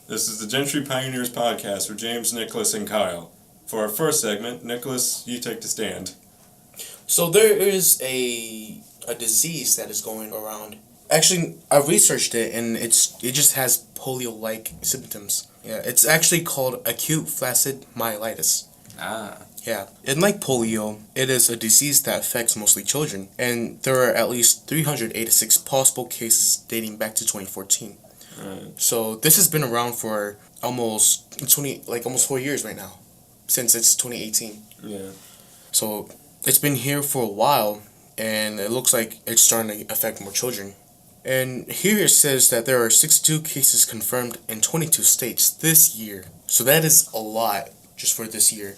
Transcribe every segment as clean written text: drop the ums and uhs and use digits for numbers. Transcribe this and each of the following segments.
This is the Gentry Pioneers podcast with James, Nicholas, and Kyle. For our first segment, Nicholas, you take the stand. So there is a disease that is going around. Actually, I researched it and it just has polio-like symptoms. Yeah, it's actually called acute flaccid myelitis. Yeah, and like polio, it is a disease that affects mostly children, and there are at least 386 possible cases dating back to 2014. So this has been around for almost 4 years right now, since it's 2018. Yeah. So it's been here for a while, and it looks like it's starting to affect more children. And here it says that there are 62 cases confirmed in 22 states this year. So that is a lot just for this year.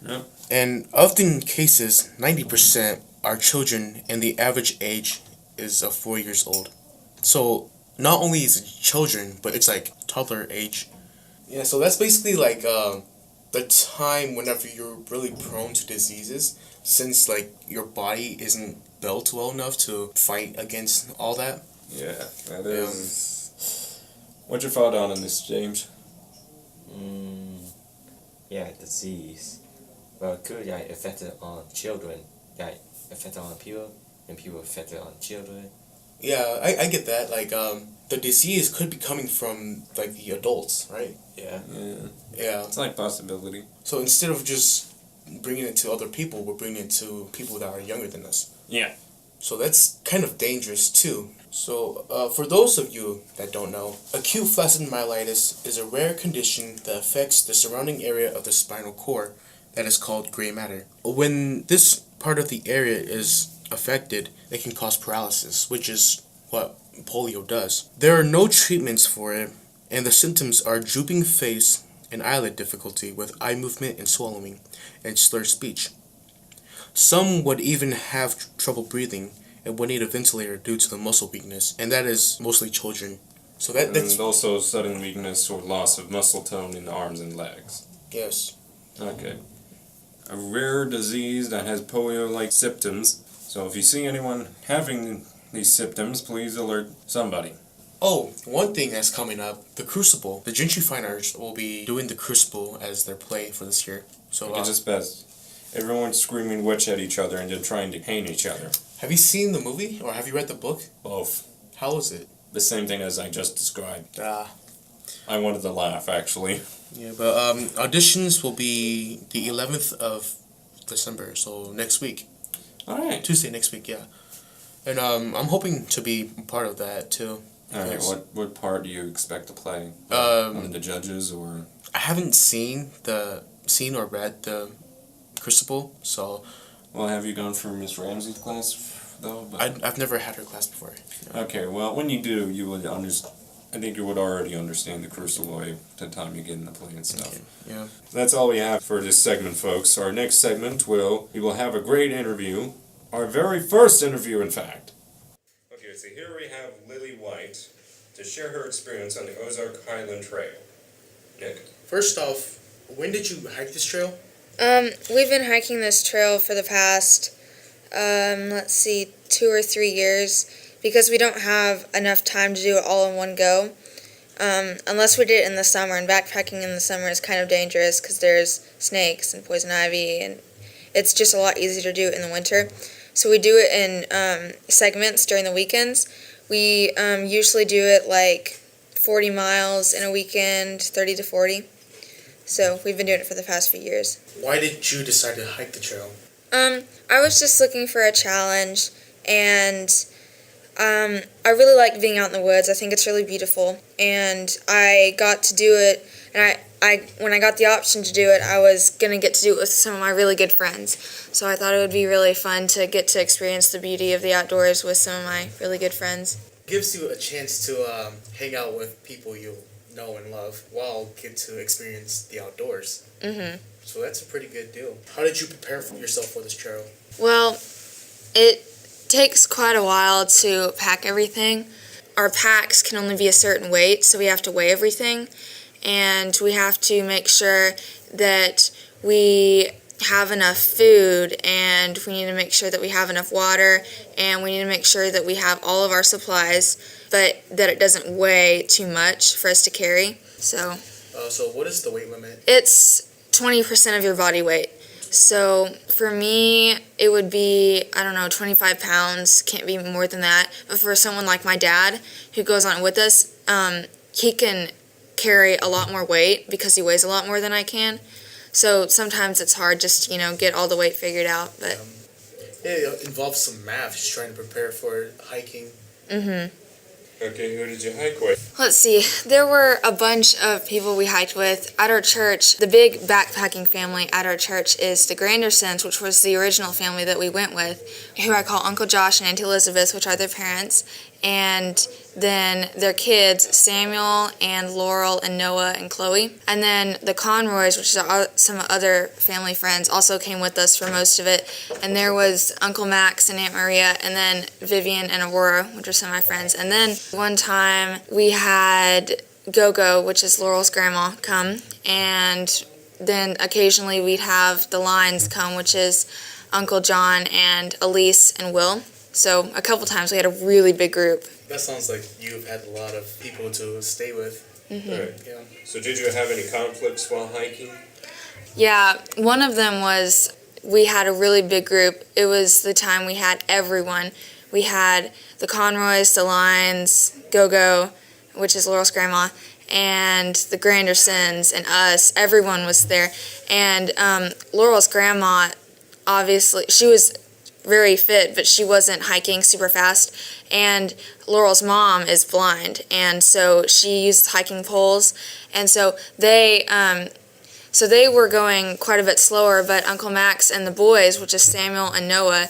Yep. And of the cases, 90% are children, and the average age is 4 years old. So not only is it children, but it's like toddler age. Yeah, so that's basically like the time whenever you're really prone to diseases, since like your body isn't built well enough to fight against all that. Yeah, that is. What's your thought on this, James? Disease. Well, it could affect it on children. Affect it on people, and people affect it on children. Yeah, I get that. Like, the disease could be coming from, like, the adults, right? Yeah. Yeah. It's like possibility. So instead of just bringing it to other people, we're bringing it to people that are younger than us. Yeah. So that's kind of dangerous, too. So, for those of you that don't know, acute flaccid myelitis is a rare condition that affects the surrounding area of the spinal cord that is called gray matter. When this part of the area is affected, it can cause paralysis, which is what polio does. There are no treatments for it, and the symptoms are drooping face and eyelid difficulty with eye movement and swallowing, and slurred speech. Some would even have trouble breathing and would need a ventilator due to the muscle weakness, and that is mostly children. So that's And also sudden weakness or loss of muscle tone in the arms and legs. yes. Okay. A rare disease that has polio-like symptoms. So if you see anyone having these symptoms, please alert somebody. Oh, one thing that's coming up, the Crucible. The Gentry Fine Arts will be doing the Crucible as their play for this year. So It's just best. Everyone's screaming witch at each other and then trying to hang each other. have you seen the movie or have you read the book? Both. How is it? The same thing as I just described. Ah. I wanted to laugh, actually. Yeah, but auditions will be the 11th of December, so next week. Alright. Tuesday next week, yeah. And I'm hoping to be part of that too. Alright, what part do you expect to play? One of the judges or... I haven't seen or read the Crucible, so... Well, have you gone for Miss Ramsey's class, though? I've never had her class before. Okay, well, when you do, you would I think you would already understand the Crucible by the time you get in the play and stuff. Okay, yeah. That's all we have for this segment, folks. Our next segment we will have a great interview. Our very first interview, in fact. Okay, so here we have Lily White to share her experience on the Ozark Highland Trail. Nick? First off, when did you hike this trail? We've been hiking this trail for the past, 2 or 3 years, because we don't have enough time to do it all in one go. Unless we did it in the summer, and backpacking in the summer is kind of dangerous because there's snakes and poison ivy, and it's just a lot easier to do it in the winter. So we do it in segments during the weekends. We usually do it like 40 miles in a weekend, 30 to 40. So we've been doing it for the past few years. Why did you decide to hike the trail? I was just looking for a challenge, and I really like being out in the woods. I think it's really beautiful, and I got to do it, and when I got the option to do it, I was going to get to do it with some of my really good friends. So I thought it would be really fun to get to experience the beauty of the outdoors with some of my really good friends. It gives you a chance to hang out with people you know and love while get to experience the outdoors. Mm-hmm. So that's a pretty good deal. How did you prepare for yourself for this trail? Well, it takes quite a while to pack everything. Our packs can only be a certain weight, so we have to weigh everything. And we have to make sure that we have enough food, and we need to make sure that we have enough water, and we need to make sure that we have all of our supplies. but that it doesn't weigh too much for us to carry. So So what is the weight limit? it's 20% of your body weight. So for me, it would be, I don't know, 25 pounds, can't be more than that. But for someone like my dad, who goes on with us, he can carry a lot more weight because he weighs a lot more than I can. So sometimes it's hard just to, get all the weight figured out. But It involves some math, just trying to prepare for hiking. Okay, who did you hike with? let's see, there were a bunch of people we hiked with at our church. The big backpacking family at our church is the Grandersons, which was the original family that we went with, who I call Uncle Josh and Auntie Elizabeth, which are their parents, and then their kids, Samuel and Laurel and Noah and Chloe. And then the Conroys, which is some other family friends, also came with us for most of it. And there was Uncle Max and Aunt Maria, and then Vivian and Aurora, which are some of my friends. And then one time we had Gogo, which is Laurel's grandma, come. And then occasionally we'd have the Lines come, which is Uncle John and Elise and Will. So a couple times we had a really big group. That sounds like you've had a lot of people to stay with. Right. Yeah. So did you have any conflicts while hiking? Yeah, one of them was we had a really big group. It was the time we had everyone. We had the Conroys, the Lines, Gogo, which is Laurel's grandma, and the Grandersons, and us. Everyone was there. And Laurel's grandma, obviously, she was very fit, but she wasn't hiking super fast. And Laurel's mom is blind, and so she used hiking poles. And so they were going quite a bit slower, but Uncle Max and the boys, which is Samuel and Noah,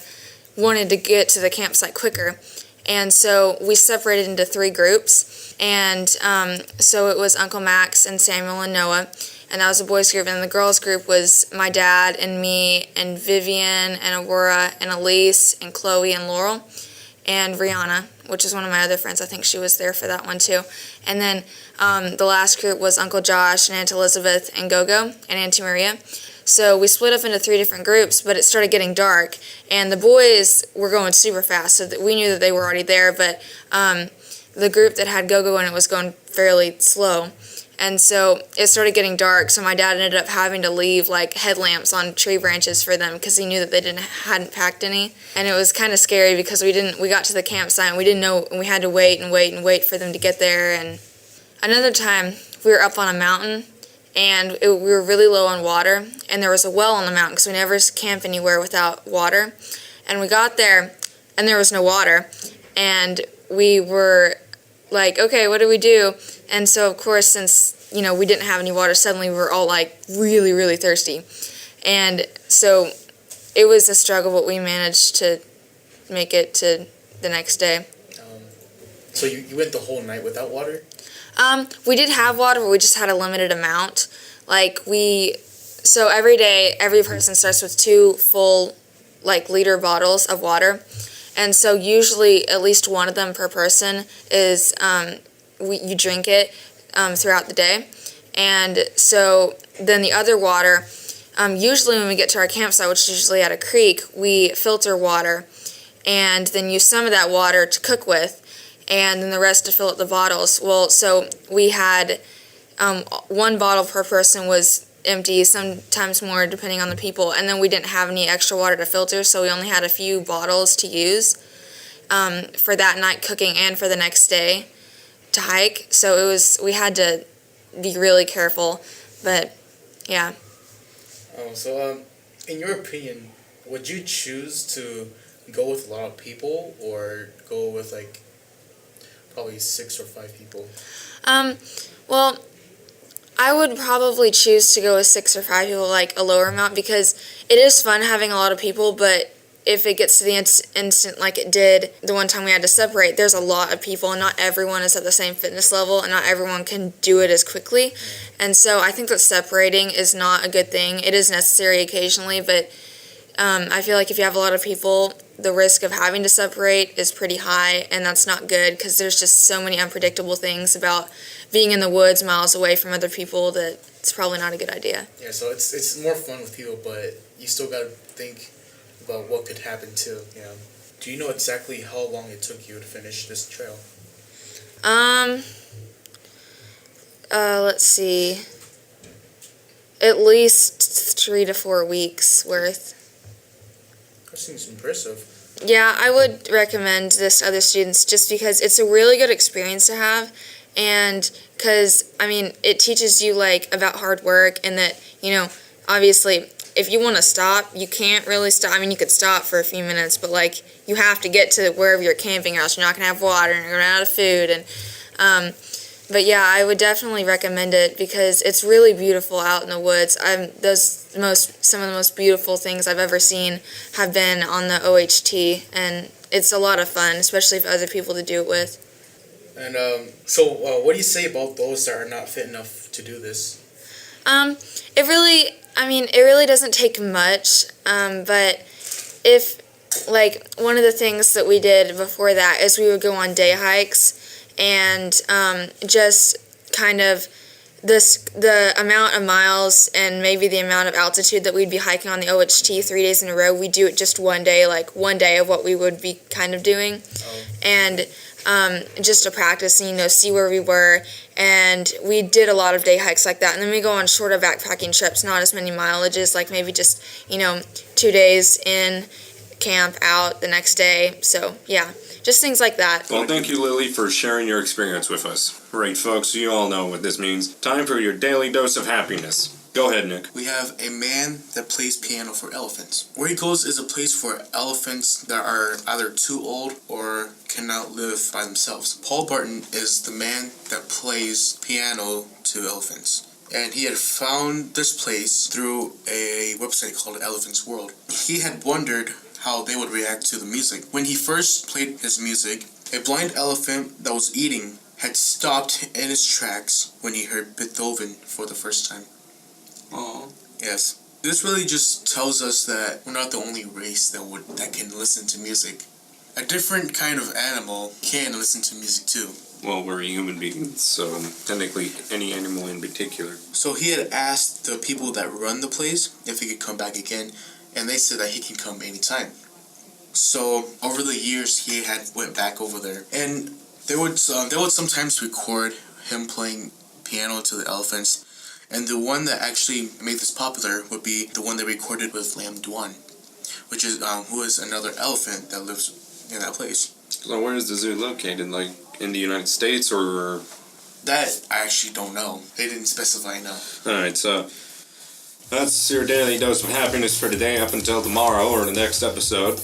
wanted to get to the campsite quicker. And so we separated into 3 groups. And so it was Uncle Max and Samuel and Noah. And that was the boys' group. And the girls' group was my dad and me and Vivian and Aurora and Elise and Chloe and Laurel and Rihanna, which is one of my other friends. I think she was there for that one too. And then the last group was Uncle Josh and Aunt Elizabeth and Gogo and Auntie Maria. So we split up into 3 different groups, but it started getting dark. And the boys were going super fast, so that we knew that they were already there. But the group that had Gogo in it was going fairly slow. And so it started getting dark, so my dad ended up having to leave like headlamps on tree branches for them because he knew that they hadn't packed any. And it was kind of scary because we got to the campsite and we didn't know, and we had to wait and wait and wait for them to get there. And another time we were up on a mountain and we were really low on water, and there was a well on the mountain because we never camp anywhere without water. And we got there and there was no water, and we were like, okay, what do we do? And so, of course, since, we didn't have any water, suddenly we were all, like, really, really thirsty. And so it was a struggle, but we managed to make it to the next day. So you went the whole night without water? We did have water, but we just had a limited amount. So every day, every person starts with 2 full, liter bottles of water. And so usually at least one of them per person is, you drink it throughout the day. And so then the other water, usually when we get to our campsite, which is usually at a creek, we filter water and then use some of that water to cook with, and then the rest to fill up the bottles. Well, so we had 1 bottle per person was empty, sometimes more depending on the people, and then we didn't have any extra water to filter, so we only had a few bottles to use for that night cooking and for the next day to hike. So we had to be really careful, but yeah. So in your opinion, would you choose to go with a lot of people or go with probably 6 or 5 people? Well, I would probably choose to go with 6 or 5 people, a lower amount, because it is fun having a lot of people, but if it gets to the instant like it did the one time we had to separate, there's a lot of people, and not everyone is at the same fitness level, and not everyone can do it as quickly. And so I think that separating is not a good thing. It is necessary occasionally, but I feel like if you have a lot of people, the risk of having to separate is pretty high, and that's not good because there's just so many unpredictable things about being in the woods miles away from other people that it's probably not a good idea. Yeah, so it's more fun with people, but you still got to think about what could happen too. Do you know exactly how long it took you to finish this trail? Let's see. At least 3 to 4 weeks worth. That seems impressive. Yeah, I would recommend this to other students just because it's a really good experience to have, and because, I mean, it teaches you, like, about hard work, and that, you know, obviously, if you want to stop, you can't really stop. I mean, you could stop for a few minutes, but, like, you have to get to wherever you're camping, or else you're not going to have water, and you're going to run out of food, and, but yeah, I would definitely recommend it because it's really beautiful out in the woods. Some of the most beautiful things I've ever seen have been on the OHT, and it's a lot of fun, especially if other people to do it with. And so what do you say about those that are not fit enough to do this? It really doesn't take much, but if, like, one of the things that we did before that is we would go on day hikes, and just kind of the amount of miles and maybe the amount of altitude that we'd be hiking on the OHT 3 days in a row, we do it just one day, like one day of what we would be kind of doing. And just to practice and, you know, see where we were. And we did a lot of day hikes like that. And then we go on shorter backpacking trips, not as many mileages, like maybe just, you know, 2 days in, camp out the next day. So, yeah. Just things like that. Well, thank you, Lily, for sharing your experience with us. Right, folks, you all know what this means. Time for your daily dose of happiness. Go ahead, Nick. We have a man that plays piano for elephants. Where he goes is a place for elephants that are either too old or cannot live by themselves. Paul Barton is the man that plays piano to elephants. And he had found this place through a website called Elephant's World. He had wondered how they would react to the music. When he first played his music, a blind elephant that was eating had stopped in his tracks when he heard Beethoven for the first time. Aww. Yes. This really just tells us that we're not the only race that can listen to music. A different kind of animal can listen to music too. Well, we're human beings, so technically any animal in particular. So he had asked the people that run the place if he could come back again, and they said that he can come anytime. So over the years, he had went back over there, and they would sometimes record him playing piano to the elephants. And the one that actually made this popular would be the one they recorded with Lam Duan, which is who is another elephant that lives in that place. So where is the zoo located? Like in the United States or? That I actually don't know. They didn't specify enough. Alright, so that's your daily dose of happiness for today up until tomorrow or the next episode.